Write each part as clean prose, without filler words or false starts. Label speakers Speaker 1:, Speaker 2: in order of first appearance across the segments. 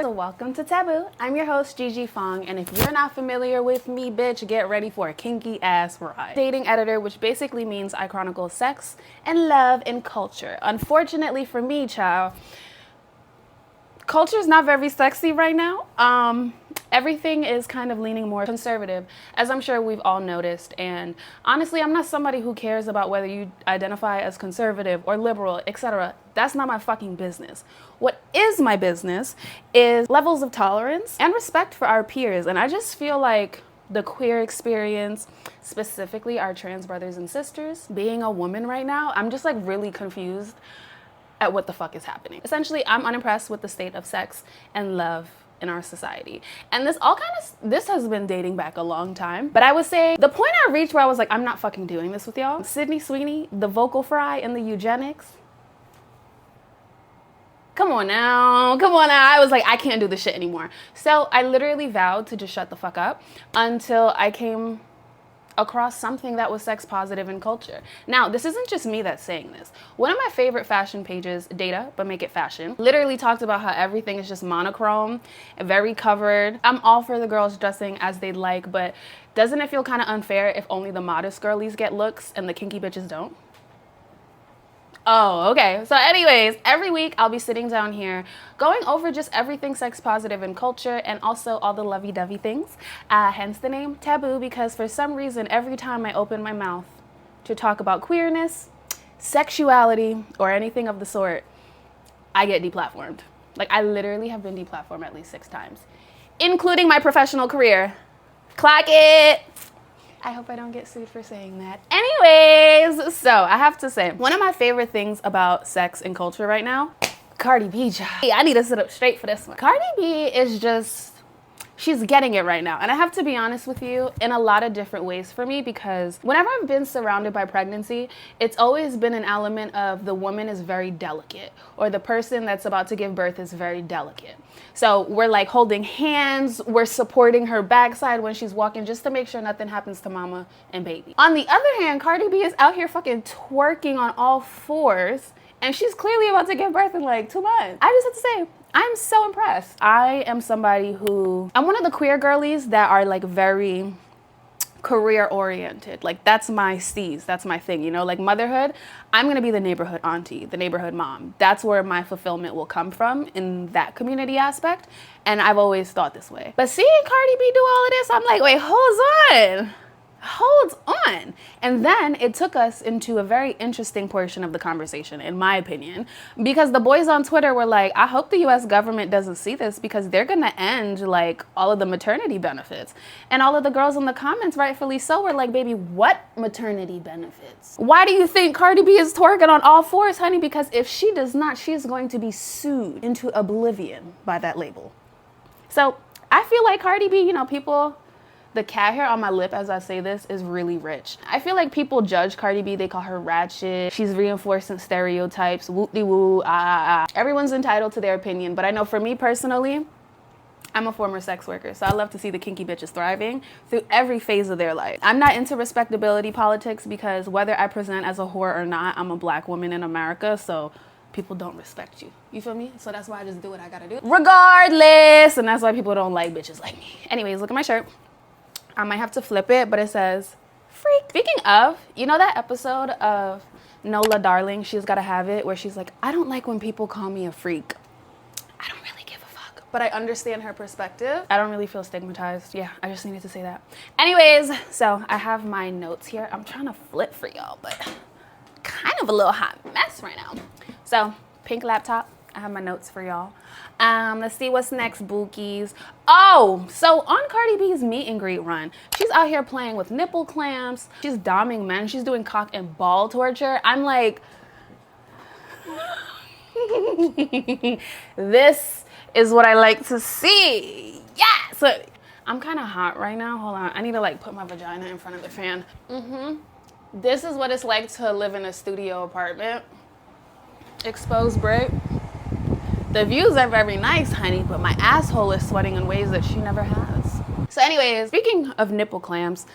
Speaker 1: welcome to Taboo. I'm your host, Gigi Fong, and if you're not familiar with me, bitch, get ready for a kinky ass ride. Dating editor, which basically means I chronicle sex and love and culture. Unfortunately for me, child, culture's not very sexy right now. Everything is kind of leaning more conservative, as I'm sure we've all noticed. And honestly, I'm not somebody who cares about whether you identify as conservative or liberal, etc. That's not my fucking business. What is my business is levels of tolerance and respect for our peers. And I just feel like the queer experience, specifically our trans brothers and sisters, being a woman right now, I'm just like really confused at what the fuck is happening. Essentially, I'm unimpressed with the state of sex and love in our society. And this has been dating back a long time. But I would say the point I reached where I was like, I'm not fucking doing this with y'all. Sydney Sweeney, the vocal fry and the eugenics. Come on now. I was like, I can't do this shit anymore. So I literally vowed to just shut the fuck up until I came across something that was sex positive in culture. Now, this isn't just me that's saying this. One of my favorite fashion pages, Data, but make it fashion, literally talked about how everything is just monochrome and very covered. I'm all for the girls dressing as they'd like, but doesn't it feel kind of unfair if only the modest girlies get looks and the kinky bitches don't? Oh, okay. So anyways, every week I'll be sitting down here going over just everything sex positive in culture and also all the lovey-dovey things. Hence the name Taboo, because for some reason, every time I open my mouth to talk about queerness, sexuality, or anything of the sort, I get deplatformed. Like, I literally have been deplatformed at least 6 times, including my professional career. Clock it! I hope I don't get sued for saying that. Anyways, so I have to say, one of my favorite things about sex and culture right now, Cardi B. I need to sit up straight for this one. Cardi B is just, she's getting it right now. And I have to be honest with you, in a lot of different ways for me, because whenever I've been surrounded by pregnancy, it's always been an element of the woman is very delicate, or the person that's about to give birth is very delicate. So we're like holding hands, we're supporting her backside when she's walking just to make sure nothing happens to mama and baby. On the other hand, Cardi B is out here fucking twerking on all 4s, and she's clearly about to give birth in like 2 months. I just have to say, I'm so impressed. I am somebody who, I'm one of the queer girlies that are like very career oriented. Like, that's my steez, that's my thing, you know, like motherhood, I'm gonna be the neighborhood auntie, the neighborhood mom. That's where my fulfillment will come from, in that community aspect. And I've always thought this way. But seeing Cardi B do all of this, I'm like, wait, hold on. And then it took us into a very interesting portion of the conversation, in my opinion, because the boys on Twitter were like, I hope the US government doesn't see this, because they're gonna end like all of the maternity benefits. And all of the girls in the comments, rightfully so, were like, baby, what maternity benefits? Why do you think Cardi B is twerking on all 4s, honey? Because if she does not, she is going to be sued into oblivion by that label. So I feel like Cardi B, you know, people, the cat hair on my lip as I say this is really rich. I feel like people judge Cardi B, they call her ratchet, she's reinforcing stereotypes, whoop-de-woo, Everyone's entitled to their opinion, but I know for me personally, I'm a former sex worker, so I love to see the kinky bitches thriving through every phase of their life. I'm not into respectability politics, because whether I present as a whore or not, I'm a black woman in America, so people don't respect you. You feel me? So that's why I just do what I gotta do. Regardless, and that's why people don't like bitches like me. Anyways, look at my shirt. I might have to flip it, but it says freak. Speaking of, you know that episode of Nola Darling, She's Gotta Have It, where she's like, I don't like when people call me a freak. I don't really give a fuck, but I understand her perspective. I don't really feel stigmatized. Yeah, I just needed to say that. Anyways, so I have my notes here. I'm trying to flip for y'all, but kind of a little hot mess right now. So, pink laptop. I have my notes for y'all. Let's see what's next, bookies. Oh, so on Cardi B's meet and greet run, she's out here playing with nipple clamps. She's doming men. She's doing cock and ball torture. I'm like, this is what I like to see. Yeah. So I'm kind of hot right now. Hold on. I need to like put my vagina in front of the fan. This is what it's like to live in a studio apartment. Exposed braid. The views are very nice, honey, but my asshole is sweating in ways that she never has. So anyways, speaking of nipple clamps,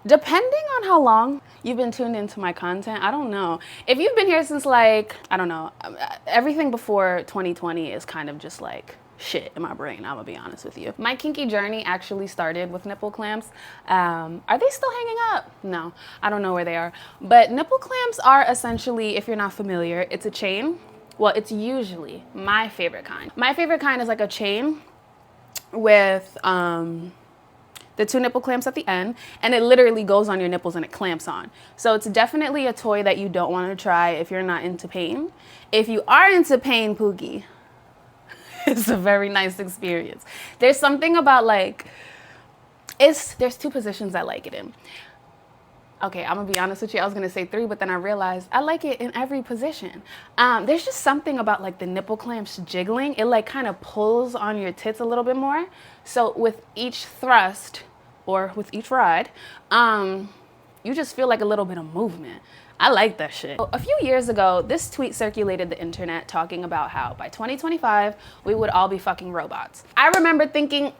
Speaker 1: depending on how long you've been tuned into my content, I don't know. If you've been here since like, I don't know, everything before 2020 is kind of just like shit in my brain, I'm gonna be honest with you. My kinky journey actually started with nipple clamps. Are they still hanging up? No, I don't know where they are. But nipple clamps are essentially, if you're not familiar, it's a chain. Well, it's usually my favorite kind. My favorite kind is like a chain with the 2 nipple clamps at the end, and it literally goes on your nipples and it clamps on. So it's definitely a toy that you don't want to try if you're not into pain. If you are into pain, Pookie, it's a very nice experience. There's something about like, there's 2 positions I like it in. Okay, I'm gonna be honest with you, I was gonna say 3, but then I realized I like it in every position. There's just something about like the nipple clamps jiggling. It like kind of pulls on your tits a little bit more. So with each thrust, or with each ride, you just feel like a little bit of movement. I like that shit. A few years ago, this tweet circulated the internet talking about how by 2025, we would all be fucking robots. I remember thinking,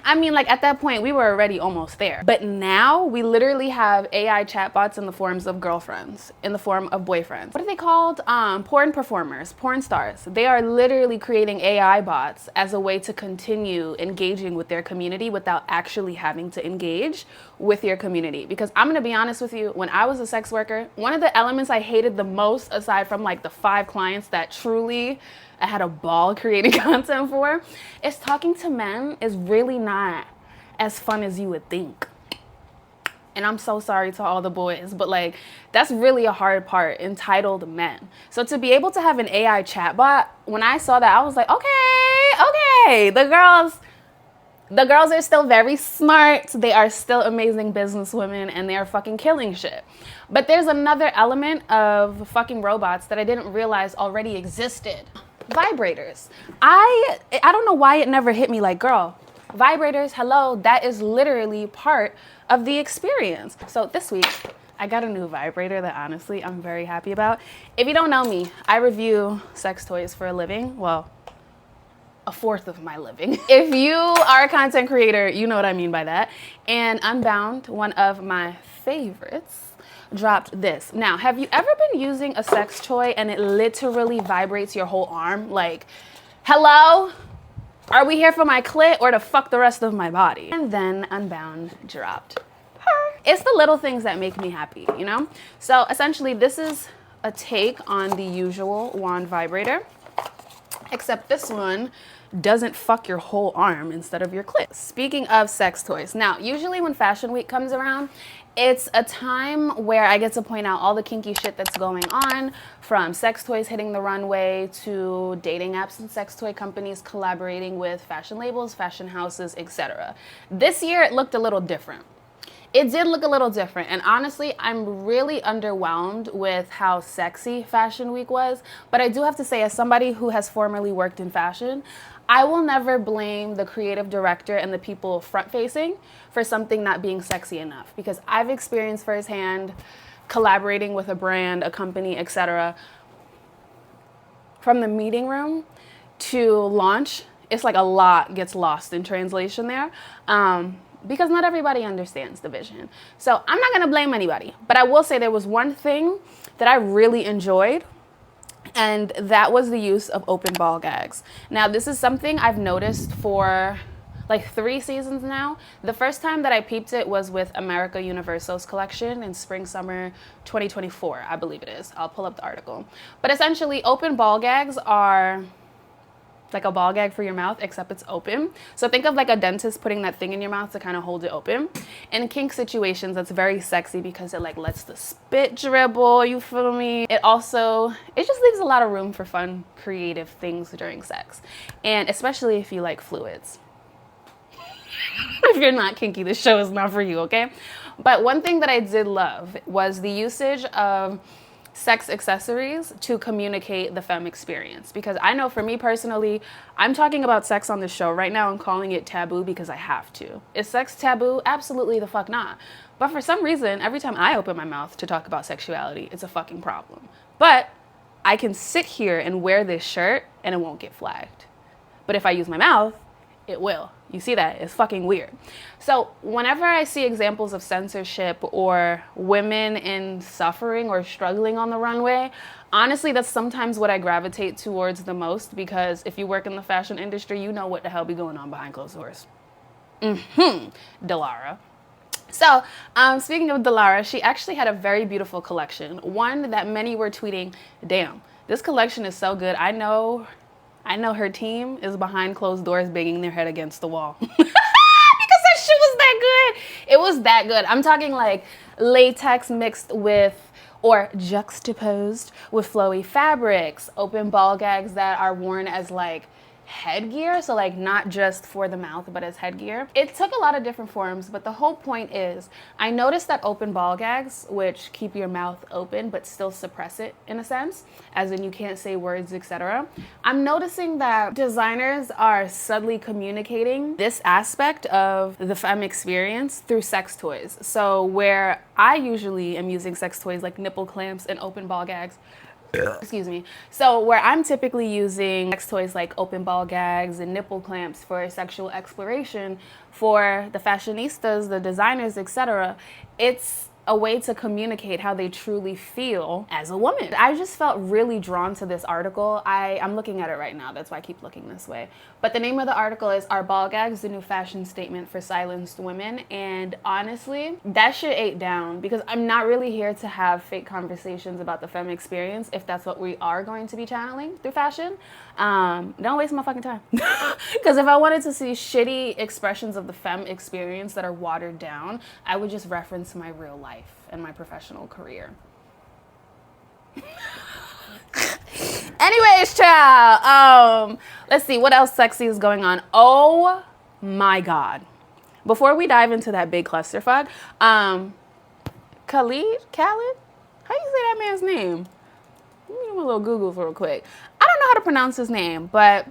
Speaker 1: I mean, like at that point, we were already almost there. But now we literally have AI chatbots in the forms of girlfriends, in the form of boyfriends. What are they called? Porn performers, porn stars. They are literally creating AI bots as a way to continue engaging with their community without actually having to engage with your community. Because I'm gonna be honest with you, when I was a sex worker, one of the elements I hated the most, aside from like the 5 clients that truly I had a ball creating content for, is talking to men is really not as fun as you would think. And I'm so sorry to all the boys, but like, that's really a hard part, entitled men. So to be able to have an AI chatbot, when I saw that, I was like, okay, the girls are still very smart. They are still amazing businesswomen, and they are fucking killing shit. But there's another element of fucking robots that I didn't realize already existed. Vibrators. I don't know why it never hit me like, girl, vibrators, hello, that is literally part of the experience. So this week, I got a new vibrator that honestly I'm very happy about. If you don't know me, I review sex toys for a living. Well, a fourth of my living. If you are a content creator, you know what I mean by that. And Unbound, one of my favorites, dropped this. Now, have you ever been using a sex toy and it literally vibrates your whole arm? Like, hello? Are we here for my clit or to fuck the rest of my body? And then Unbound dropped her. It's the little things that make me happy, you know? So essentially, this is a take on the usual wand vibrator, except this one doesn't fuck your whole arm instead of your clit. Speaking of sex toys, now, usually when Fashion Week comes around, it's a time where I get to point out all the kinky shit that's going on, from sex toys hitting the runway to dating apps and sex toy companies collaborating with fashion labels, fashion houses, etc. This year, it looked a little different. It did look a little different, and honestly, I'm really underwhelmed with how sexy Fashion Week was, but I do have to say, as somebody who has formerly worked in fashion, I will never blame the creative director and the people front-facing for something not being sexy enough, because I've experienced firsthand collaborating with a brand, a company, etc. From the meeting room to launch, it's like a lot gets lost in translation there. Because not everybody understands the vision. So I'm not gonna blame anybody, but I will say there was one thing that I really enjoyed, and that was the use of open ball gags. Now, this is something I've noticed for like 3 seasons now. The first time that I peeped it was with America Universal's collection in spring, summer 2024, I believe it is. I'll pull up the article. But essentially, open ball gags are like a ball gag for your mouth, except it's open. So think of like a dentist putting that thing in your mouth to kind of hold it open. In kink situations, that's very sexy because it like lets the spit dribble, you feel me? It just leaves a lot of room for fun, creative things during sex. And especially if you like fluids. If you're not kinky, this show is not for you, okay? But one thing that I did love was the usage of sex accessories to communicate the femme experience. Because I know for me personally, I'm talking about sex on the show right now. I'm calling it taboo because I have to. Is sex taboo? Absolutely the fuck not. But for some reason, every time I open my mouth to talk about sexuality, it's a fucking problem. But I can sit here and wear this shirt and it won't get flagged. But if I use my mouth, it will. You see that? It's fucking weird. So whenever I see examples of censorship or women in suffering or struggling on the runway, honestly, that's sometimes what I gravitate towards the most, because if you work in the fashion industry, you know what the hell be going on behind closed doors. Delara. So, speaking of Delara, she actually had a very beautiful collection. One that many were tweeting, damn, this collection is so good. I know her team is behind closed doors banging their head against the wall. Because that shit was that good. It was that good. I'm talking like latex mixed with or juxtaposed with flowy fabrics, open ball gags that are worn as like headgear, so like not just for the mouth but as headgear. It took a lot of different forms, but the whole point is I noticed that open ball gags, which keep your mouth open but still suppress it in a sense, as in you can't say words, etc. I'm noticing that designers are subtly communicating this aspect of the femme experience through sex toys. So where I usually am using sex toys like nipple clamps and open ball gags, excuse me. So where I'm typically using sex toys like open ball gags and nipple clamps for sexual exploration, for the fashionistas, the designers, etc., it's a way to communicate how they truly feel as a woman. I just felt really drawn to this article. I'm looking at it right now, that's why I keep looking this way. But the name of the article is Are Ball Gags the New Fashion Statement for Silenced Women? And honestly, that shit ate down, because I'm not really here to have fake conversations about the femme experience if that's what we are going to be channeling through fashion. Don't waste my fucking time. Because if I wanted to see shitty expressions of the femme experience that are watered down, I would just reference my real life and my professional career. Anyways, child, let's see what else sexy is going on. Oh my God. Before we dive into that big clusterfuck, Khalid? How you say that man's name? Let me do a little Google real quick. I don't know how to pronounce his name, but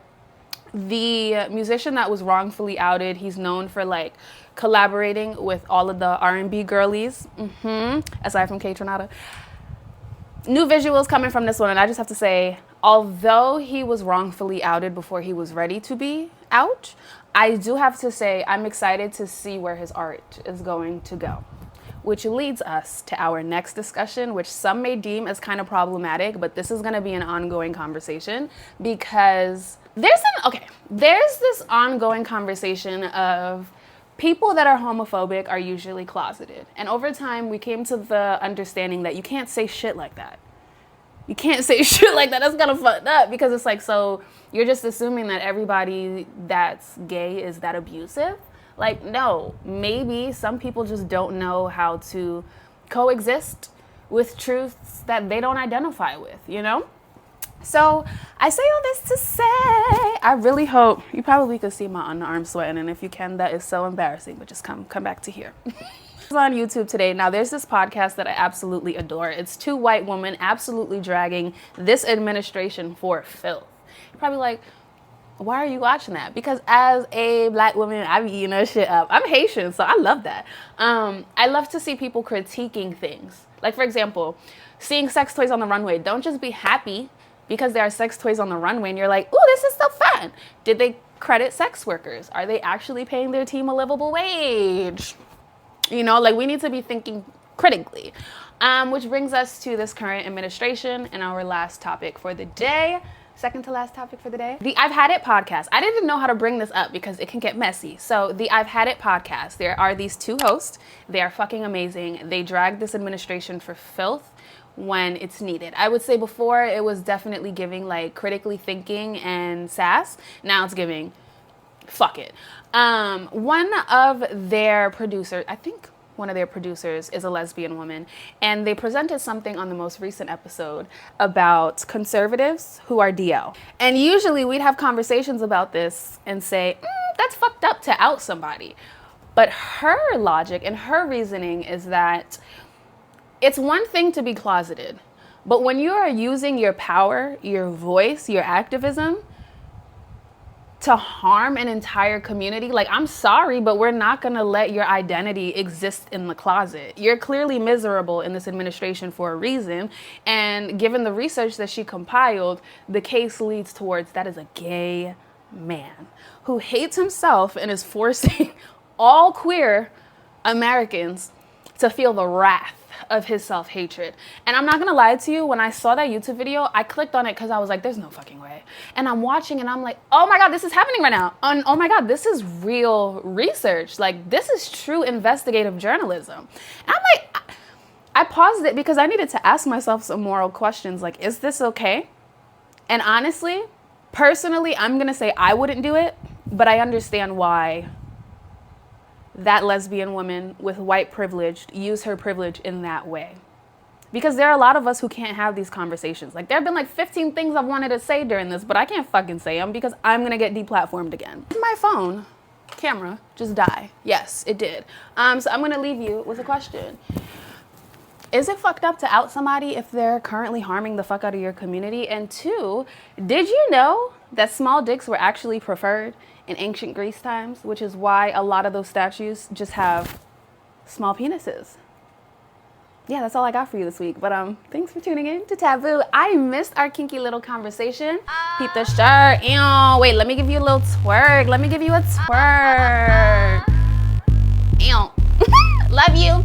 Speaker 1: the musician that was wrongfully outed, he's known for like collaborating with all of the R&B girlies, aside from K Tronada. New visuals coming from this one, and I just have to say, although he was wrongfully outed before he was ready to be out, I do have to say I'm excited to see where his art is going to go. Which leads us to our next discussion, which some may deem as kind of problematic, but this is going to be an ongoing conversation, because there's this ongoing conversation of people that are homophobic are usually closeted. And over time, we came to the understanding that you can't say shit like that. You can't say shit like that. That's kind of fucked up, because it's like, so you're just assuming that everybody that's gay is that abusive? Like, no, maybe some people just don't know how to coexist with truths that they don't identify with, you know? So I say all this to say, I really hope, you probably could see my underarm sweating, and if you can, that is so embarrassing, but just come back to here. On YouTube today. Now, there's this podcast that I absolutely adore. It's two white women absolutely dragging this administration for filth. You're probably like, why are you watching that? Because as a black woman, I be eating that shit up. I'm Haitian, so I love that. I love to see people critiquing things. Like, for example, seeing sex toys on the runway. Don't just be happy because there are sex toys on the runway and you're like, ooh, this is so fun. Did they credit sex workers? Are they actually paying their team a livable wage? You know, like, we need to be thinking critically. Which brings us to this current administration and our last topic for the day. Second to last topic for the day. The I've Had It podcast. I didn't know how to bring this up because it can get messy. So the I've Had It podcast, there are these two hosts. They are fucking amazing. They drag this administration for filth when it's needed. I would say before it was definitely giving like critically thinking and sass. Now it's giving fuck it. One of their producers, I think one of their producers is a lesbian woman, and they presented something on the most recent episode about conservatives who are DL. And usually we'd have conversations about this and say, that's fucked up to out somebody. But her logic and her reasoning is that it's one thing to be closeted, but when you are using your power, your voice, your activism to harm an entire community, like, I'm sorry, but we're not gonna let your identity exist in the closet. You're clearly miserable in this administration for a reason, and given the research that she compiled, the case leads towards that is a gay man who hates himself and is forcing all queer Americans to feel the wrath of his self-hatred. And I'm not gonna lie to you, when I saw that YouTube video, I clicked on it because I was like, there's no fucking way. And I'm watching and I'm like, oh my God, this is happening right now. And oh my God, this is real research. Like, this is true investigative journalism. And I'm like, I paused it because I needed to ask myself some moral questions. Like, is this okay? And honestly, personally, I'm gonna say I wouldn't do it, but I understand why that lesbian woman with white privilege use her privilege in that way. Because there are a lot of us who can't have these conversations. Like, there have been like 15 things I've wanted to say during this, but I can't fucking say them because I'm gonna get deplatformed again. My phone camera just die. Yes, it did. So I'm gonna leave you with a question. Is it fucked up to out somebody if they're currently harming the fuck out of your community? And two, did you know that small dicks were actually preferred in ancient Greece times, which is why a lot of those statues just have small penises? Yeah, that's all I got for you this week. But thanks for tuning in to Taboo. I missed our kinky little conversation. Peep the shirt. Ew, wait, let me give you a little twerk. Let me give you a twerk. Ew. Love you.